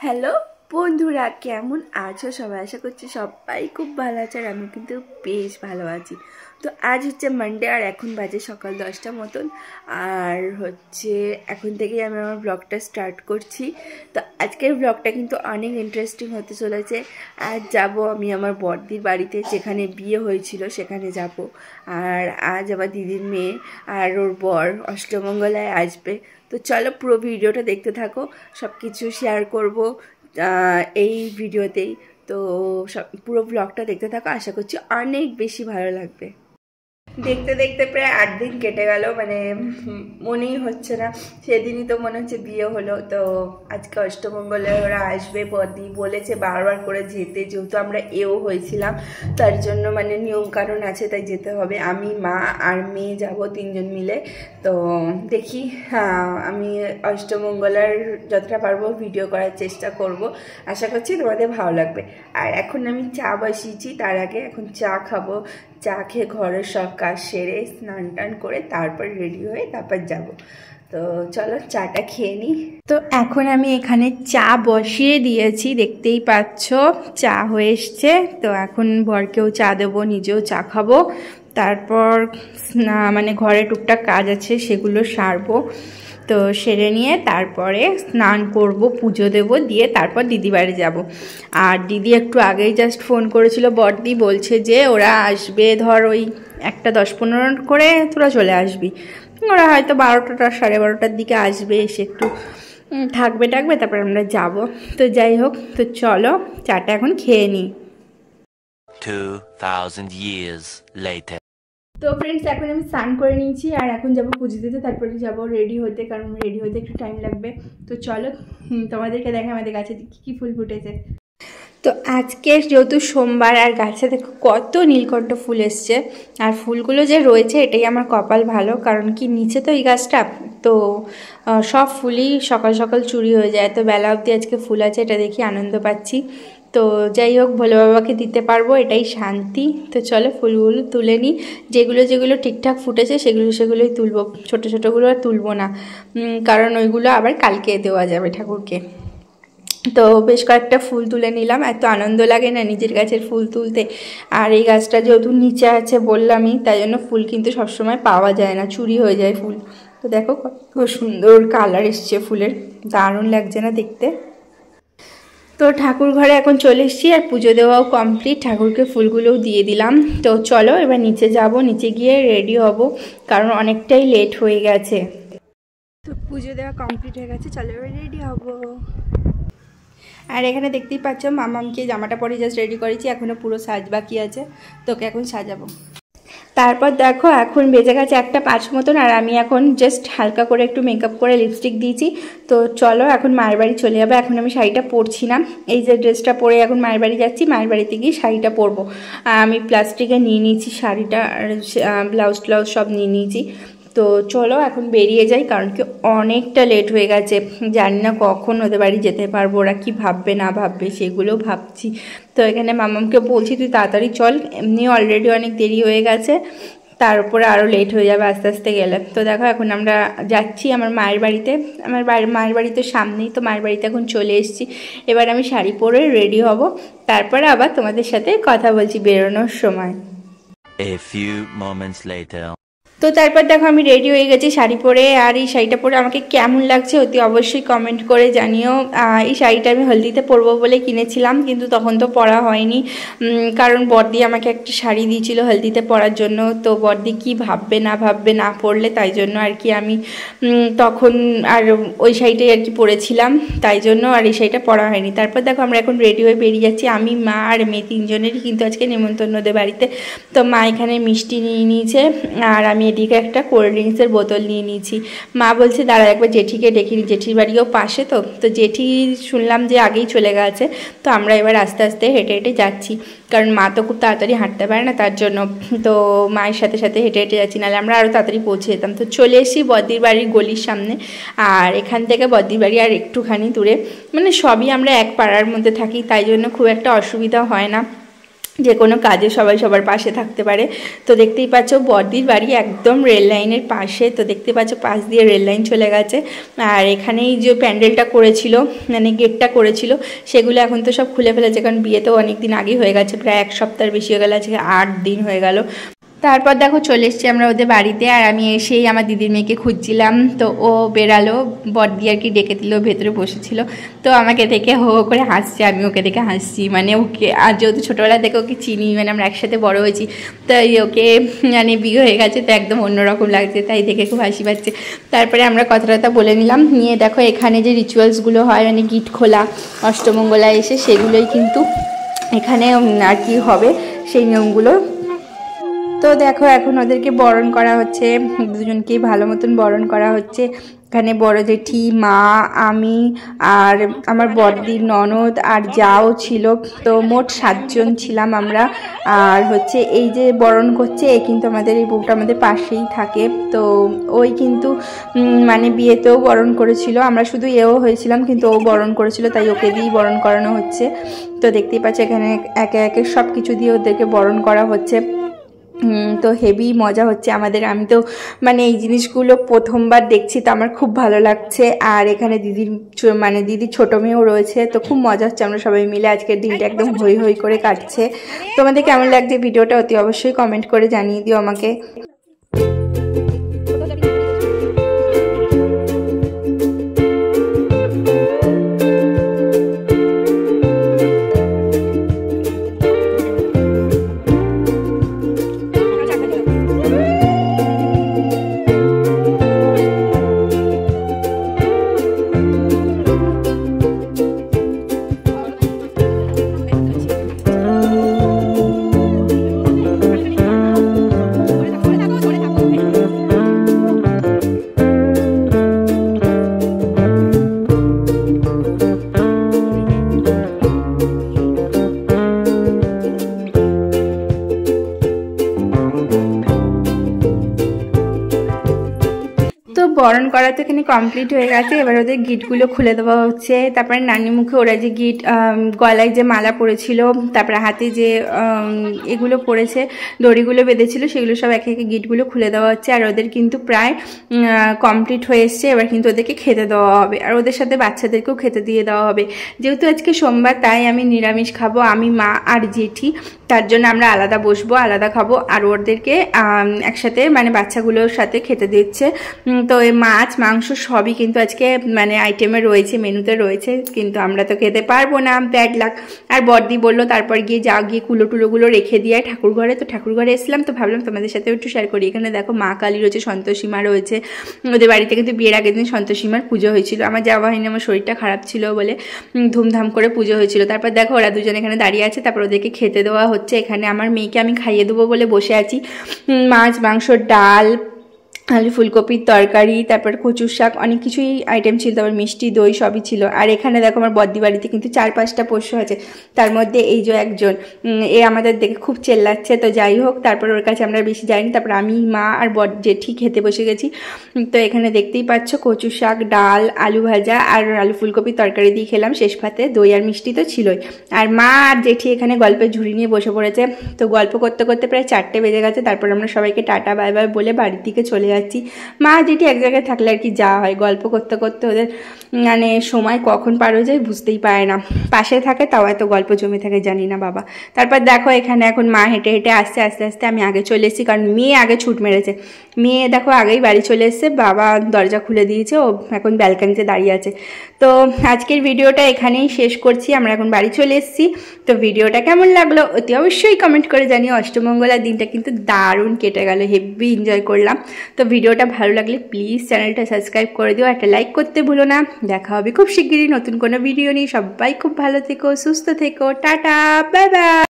Hello বন্ধুরা, কেমন আছো সবাই? আশা করছি সবাই খুব ভালো আছে আর আমি কিন্তু বেশ ভালো আছি। তো আজ হচ্ছে মানডে আর এখন বাজে সকাল 10টা মতন। আর হচ্ছে এখন থেকেই আমি আমার ব্লগটা স্টার্ট করছি। তো আজকের ব্লগটা কিন্তু অনেক ইন্টারেস্টিং হতে চলেছে। আজ যাব আমি আমার বড়দির বাড়িতে, যেখানে বিয়ে হয়েছিল সেখানে যাব। আর আজ আমার দিদির মেয়ে আর ওর বর অষ্টমঙ্গলায় আসবে। তো চলো পুরো ভিডিওটা দেখতে থাকো, সব কিছু শেয়ার করব এই ভিডিওতেই। তো পুরো ব্লগটা দেখতে থাকো, আশা করছি অনেক বেশি ভালো লাগবে। দেখতে দেখতে প্রায় 8 দিন কেটে গেল, মানে মনেই হচ্ছে না সেদিনই তো মনে হচ্ছে বিয়ে হলো। তো আজকে অষ্টমঙ্গলে ওরা আসবে, বদি বলেছে বারবার করে যেতে, যেহেতু আমরা হয়েছিলাম তার জন্য মানে নিয়ম কানুন আছে, তাই যেতে হবে। আমি, মা আর মেয়ে যাব, 3জন মিলে। তো দেখি, আমি অষ্টমঙ্গলার যতটা পারবো ভিডিও করার চেষ্টা করব, আশা করছি তোমাদের ভালো লাগবে। আর এখন আমি চা বসিয়েছি, তার আগে এখন চা খাবো। চা খেয়ে ঘরের সব কাজ সেরে স্নান টান করে তারপর রেডি হয়ে তারপর যাব। তো চলো চাটা খেয়ে নিই। তো এখন আমি এখানে চা বসিয়ে দিয়েছি, দেখতেই পাচ্ছ চা হয়ে এসছে। তো এখন বরকেও চা দেবো, নিজেও চা খাবো। তারপর মানে ঘরে টুকটাক কাজ আছে সেগুলো সারবো। তো সেরে নিয়ে তারপরে স্নান করব, পুজো দেব, দিয়ে তারপর দিদি বাড়ি যাব। আর দিদি একটু আগেই জাস্ট ফোন করেছিল, বড়দি বলছে যে ওরা আসবে ধর ওই 1টা 10-15 করে তোরা চলে আসবি। ওরা হয়তো 12টা 12:30টার দিকে আসবে, এসে একটু থাকবে তারপর আমরা যাব। তো যাই হোক, তো চলো চাটা এখন খেয়ে নিই। 2000 years later. তো ফ্রেন্ডস, এখন আমি স্নান করে নিয়েছি আর এখন যাব পুজো দিতে, তারপরে যাব রেডি হতে, কারণ রেডি হতে একটু টাইম লাগবে। তো চলো তোমাদেরকে দেখে আমাদের গাছে কী ফুল ফুটেছে। তো আজকে যেহেতু সোমবার আর গাছে দেখো কত নীলকণ্ঠ ফুল এসছে। আর ফুলগুলো যে রয়েছে এটাই আমার কপাল ভালো, কারণ কি নিচে তো এই গাছটা, তো সব ফুলই সকাল সকাল চুরি হয়ে যায়। তো বেলা অবধি আজকে ফুল আছে, এটা দেখি আনন্দ পাচ্ছি। তো যাই হোক, ভোলে বাবাকে দিতে পারবো, এটাই শান্তি। তো চলো ফুলগুলো তুলে নিই, যেগুলো ঠিকঠাক ফুটেছে সেগুলোই তুলবো, ছোটোগুলো আর তুলবো না, কারণ ওইগুলো আবার কালকে দেওয়া যাবে ঠাকুরকে। তো বেশ কয়েকটা ফুল তুলে নিলাম, এত আনন্দ লাগে না নিজের গাছের ফুল তুলতে। আর এই গাছটা যেহেতু নিচে আছে বললামই, তাই জন্য ফুল কিন্তু সবসময় পাওয়া যায় না, চুরি হয়ে যায় ফুল। তো দেখো কত সুন্দর কালার এসছে ফুলের, দারুণ লাগছে না দেখতে। তো ঠাকুর ঘরে এখন চলে এসেছি আর পুজো দেওয়াও কমপ্লিট, ঠাকুরকে ফুলগুলোও দিয়ে দিলাম। তো চলো এবার নিচে যাব, নিচে গিয়ে রেডি হব, কারণ অনেকটাই লেট হয়ে গেছে। তো পুজো দেওয়া কমপ্লিট হয়ে গেছে, চলো এবার রেডি হব। আর এখানে দেখতেই পাচ্ছ মামামকে জামাটা পরে জাস্ট রেডি করেছি, এখনও পুরো সাজ বাকি আছে, তোকে এখন সাজাবো। তারপর দেখো এখন বেজে গেছে 1:05 মতন, আর আমি এখন জাস্ট হালকা করে একটু মেকআপ করে লিপস্টিক দিয়েছি। তো চলো এখন মায়ের বাড়ি চলে যাবো। এখন আমি শাড়িটা পরছি না, এই যে ড্রেসটা পরে এখন মায়ের বাড়ি যাচ্ছি, মায়ের বাড়িতে গিয়ে শাড়িটা পরবো। আমি প্লাস্টিকে নিয়ে নিয়েছি শাড়িটা, আর ব্লাউজ সব নিয়ে নিয়েছি। তো চলো এখন বেরিয়ে যাই, কারণ কি অনেকটা লেট হয়ে গেছে, জানি না কখন ওদের বাড়ি যেতে পারবো, ওরা কি ভাববে না ভাববে সেগুলোও ভাবছি। তো এখানে মামামকে বলছি তুই তাড়াতাড়ি চল, এমনি অলরেডি অনেক দেরি হয়ে গেছে, তার উপরে আরও লেট হয়ে যাবে আস্তে আস্তে গেলে। তো দেখো এখন আমরা যাচ্ছি আমার মায়ের বাড়িতে, আমার মায়ের বাড়ি তো সামনেই, তো মায়ের বাড়িতে এখন চলে এসেছি। এবার আমি শাড়ি পরে রেডি হব, তারপরে আবার তোমাদের সাথে কথা বলছি বেরোনোর সময়। A few moments later. তো তারপর দেখো আমি রেডি হয়ে গেছি শাড়ি পরে, আর এই শাড়িটা পরে আমাকে কেমন লাগছে অতি অবশ্যই কমেন্ট করে জানিও। এই শাড়িটা আমি হলদিতে পরবো বলে কিনেছিলাম, কিন্তু তখন তো পরা হয়নি, কারণ বড়দি আমাকে একটা শাড়ি দিয়েছিল হলদিতে পরার জন্য। তো বড়দি কি ভাববে না পরলে, তাই জন্য আর কি আমি তখন আর ওই শাড়িটাই আর কি পরেছিলাম, তাই জন্য আর এই শাড়িটা পরা হয়নি। তারপর দেখো আমরা এখন রেডি হয়ে বেরিয়ে যাচ্ছি, আমি, মা আর মেয়ে 3জনেরই কিন্তু আজকে নেমন্তন্ন ওদের বাড়িতে। তো মা এখানে মিষ্টি নিয়ে নিয়েছে, আর আমি এদিকে একটা কোল্ড ড্রিঙ্কসের বোতল নিয়ে নিয়েছি। মা বলছে দাঁড়া একবার জেঠিকে ডেকে, জেঠির বাড়িও পাশে, তো জেঠি শুনলাম যে আগেই চলে গেছে। তো আমরা এবার আস্তে আস্তে হেঁটে হেঁটে যাচ্ছি, কারণ মা তো খুব তাড়াতাড়ি হাঁটতে পারে না, তার জন্য তো মায়ের সাথে সাথে হেঁটে হেঁটে যাচ্ছি, নাহলে আমরা আরও তাড়াতাড়ি পৌঁছে যেতাম। তো চলে এসেছি বদ্দির বাড়ির গলির সামনে, আর এখান থেকে বদ্দির বাড়ি আর একটুখানি দূরে, মানে সবই আমরা এক পাড়ার মধ্যে থাকি, তাই জন্য খুব একটা অসুবিধা হয় না। যে কোনো কাজে সবাই সবার পাশে থাকতে পারে। তো দেখতেই পাচ্ছ বড়দির বাড়ি একদম রেল লাইনের পাশে, তো দেখতে পাচ্ছ পাশ দিয়ে রেল লাইন চলে গেছে। আর এখানেই যে প্যান্ডেলটা করেছিল মানে গেটটা করেছিল সেগুলো এখন তো সব খুলে ফেলেছে, কারণ বিয়ে তো অনেক দিন আগেই হয়ে গেছে, প্রায় 1 সপ্তাহের বেশি হয়ে গেল, আজকে 8 দিন হয়ে গেল। তারপর দেখো চলে এসেছি আমরা ওদের বাড়িতে, আর আমি এসেই আমার দিদির মেয়েকে খুঁজছিলাম, তো ও বেরালো, বড়দি আর কি ডেকে দিল, ভেতরে বসেছিল, তো আমাকে দেখে হো হো করে হাসছে, আমি ওকে দেখে হাসছি, মানে ওকে আর যেহেতু ছোটোবেলা থেকে ওকে চিনি, মানে আমরা একসাথে বড় হয়েছি, তাই ওকে মানে বিয়ে হয়ে গেছে তো একদম অন্যরকম লাগছে, তাই দেখে খুব হাসি পাচ্ছে। তারপরে আমরা কথা বলে নিলাম, নিয়ে দেখো এখানে যে রিচুয়ালসগুলো হয় মানে গিট খোলা অষ্টমঙ্গলা এসে, সেগুলোই কিন্তু এখানে আর কি হবে সেই নিয়মগুলো। তো দেখো এখন ওদেরকে বরণ করা হচ্ছে, দুজনকেই ভালো মতন বরণ করা হচ্ছে। এখানে বড় জেঠি, মা, আমি আর আমার বড়দির ননদ আর যাও ছিল, তো মোট 7 জন ছিলাম আমরা। আর হচ্ছে এই যে বরণ করছে এ কিন্তু আমাদের এই বউটা আমাদের পাশেই থাকে, তো ওই কিন্তু মানে বিয়েতেও বরণ করেছিল, আমরা শুধু এও হয়েছিলাম কিন্তু ও বরণ করেছিল, তাই ওকে দিয়েই বরণ করানো হচ্ছে। তো দেখতেই পাচ্ছি এখানে একে একে সব কিছু দিয়ে ওদেরকে বরণ করা হচ্ছে। তো হেভি মজা হচ্ছে আমাদের, আমি তো মানে এই জিনিসগুলো প্রথমবার দেখছি, তো আমার খুব ভালো লাগছে। আর এখানে দিদির ছোটো মেয়েও রয়েছে, তো খুব মজা হচ্ছে, আমরা সবাই মিলে আজকের দিনটা একদম হই হই করে কাটছে। তোমাদের কেমন লাগছে ভিডিওটা অতি অবশ্যই কমেন্ট করে জানিয়ে দিও আমাকে। তো বরণ করা তো এখানে কমপ্লিট হয়ে গেছে, এবার ওদের গিটগুলো খুলে দেওয়া হচ্ছে। তারপরে নানি মুখে ওরা যে গিট গলায় যে মালা পরেছিল, তারপরে হাতে যে এগুলো পরেছে দড়িগুলো বেঁধেছিল, সেগুলো সব একে একে গিটগুলো খুলে দেওয়া হচ্ছে। আর ওদের কিন্তু প্রায় কমপ্লিট হয়ে এসছে, এবার কিন্তু ওদেরকে খেতে দেওয়া হবে, আর ওদের সাথে বাচ্চাদেরকেও খেতে দিয়ে দেওয়া হবে। যেহেতু আজকে সোমবার তাই আমি নিরামিষ খাবো, আমি, মা আর জেঠি, তার জন্য আমরা আলাদা বসবো, আলাদা খাবো, আর ওদেরকে একসাথে মানে বাচ্চাগুলোর সাথে খেতে দিচ্ছে। তো এই মাছ মাংস সবই কিন্তু আজকে মানে আইটেমে রয়েছে, মেনুতে রয়েছে, কিন্তু আমরা তো খেতে পারবো না, ব্যাড লাক। আর বড়দি বললো তারপর গিয়ে কুলো টুলোগুলো রেখে দিয়ে ঠাকুর ঘরে, তো ঠাকুর ঘরে এসলাম, তো ভাবলাম তোমাদের সাথেও একটু শেয়ার করি। এখানে দেখো মা কালী রয়েছে, সন্তোষী মা রয়েছে, ওদের বাড়িতে কিন্তু বিয়ের আগের দিন সন্তোষী মার পুজো হয়েছিল, আমার যাওয়া হয়নি, আমার শরীরটা খারাপ ছিল বলে, ধুমধাম করে পুজো হয়েছিল। তারপর দেখো ওরা দুজন এখানে দাঁড়িয়ে আছে, তারপর ওদেরকে খেতে দেওয়া হচ্ছে। এখানে আমার মেয়েকে আমি খাইয়ে দেবো বলে বসে আছি, মাছ মাংস ডাল আলু ফুলকপির তরকারি, তারপর কচুর শাক, অনেক কিছুই আইটেম ছিল, তারপর মিষ্টি দই সবই ছিল। আর এখানে দেখো আমার বদ্দি বাড়িতে কিন্তু 4-5টা পোষ্য আছে, তার মধ্যে এই যে একজন এ আমাদের দেখে খুব চেল্লাচ্ছে, তো যাই হোক তারপর ওর কাছে আমরা বেশি যাইনি। তারপর আমি, মা আর জেঠি খেতে বসে গেছি। তো এখানে দেখতেই পাচ্ছ কচুর শাক, ডাল, আলু ভাজা আর আলু ফুলকপির তরকারি দিয়ে খেলাম শেষ পাতে, দই আর মিষ্টি তো ছিলই। আর মা আর জেঠি এখানে গল্পের ঝুড়ি নিয়ে বসে পড়েছে, তো গল্প করতে করতে প্রায় 4টে বেজে গেছে। তারপর আমরা সবাইকে টাটা বাই বাই বলে বাড়ির দিকে চলে যাচ্ছি। মা যেটি এক জায়গায় থাকলে আর কি যাওয়া হয়, গল্প করতে করতে ওদের মানে সময় কখন পার হয়ে যায় বুঝতেই পারে না, পাশে থাকে তাও এত গল্প জমে থাকে জানি না বাবা। তারপর দেখো এখানে এখন মা হেঁটে হেঁটে আসছে, আস্তে আস্তে আমি আগে চলে এসেছি, কারণ মেয়ে আগে ছুট মেরেছে, মেয়ে দেখো আগেই বাড়ি চলে এসছে, বাবা দরজা খুলে দিয়েছে, ও এখন ব্যালকানিতে দাঁড়িয়ে আছে। তো আজকের ভিডিওটা এখানেই শেষ করছি, আমরা এখন বাড়ি চলে এসেছি। তো ভিডিওটা কেমন লাগলো অতি অবশ্যই কমেন্ট করে জানিও। অষ্টমঙ্গলার দিনটা কিন্তু দারুণ কেটে গেল, হেভি এনজয় করলাম। তো ভিডিওটা ভালো লাগলে প্লিজ চ্যানেলটা সাবস্ক্রাইব করে দিও, একটা লাইক করতে ভুলো না। দেখা হবে খুব শিগগিরই নতুন কোনো ভিডিও নিয়ে, সবাই খুব ভালো থেকো, সুস্থ থেকো, টাটা বাই বাই।